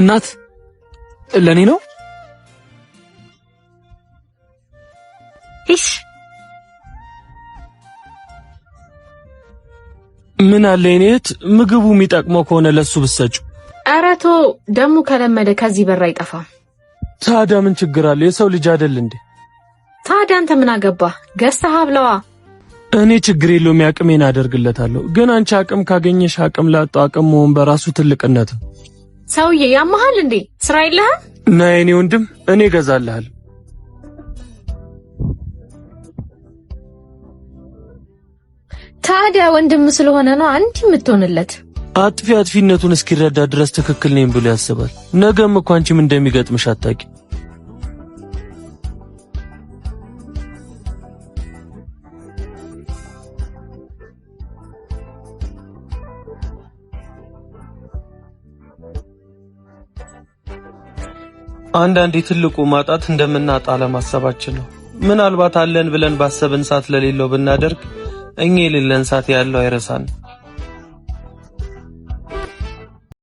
እናት ለኔ ነው? እሺ ምን አለ እኔት ምግቡ የሚጠቅመው ከሆነ ለሱ ብሰጩ። አራቶ ደሙ ከለመደ ከዚህ በራ አይጠፋም። ታዲያ ምን ችግር አለ? የሰው ልጅ አይደል እንዴ? ታዲያ አንተ ምን አገባ? ገዝተህ አብለዋ። እኔ ችግር የለውም ያቅሜን አደርግለታለሁ። ግን አንቺ አቅም ካገኘሽ አቅም ላጣው አቅም መሆን በራሱ ትልቅነት ነው። ሰውዬ ያመሃል እንዴ? ስራ የለህም? ነይ እኔ ወንድም እኔ ገዛልሃል። ታዲያ ወንድም ስለሆነ ነው አንቺ የምትሆንለት። አጥፊነቱን እስኪረዳ ድረስ ትክክል ነኝ ብሎ ያስባል። ነገም እኮ አንቺም እንደሚገጥምሽ አታቂ። አንዳንዴ ትልቁ ማጣት እንደምናጣ ለማሰባችን ነው። ምናልባት አለን ብለን ባሰብን ሰዓት ለሌለው ብናደርግ እኛ የሌለን ሰዓት ያለው አይረሳን።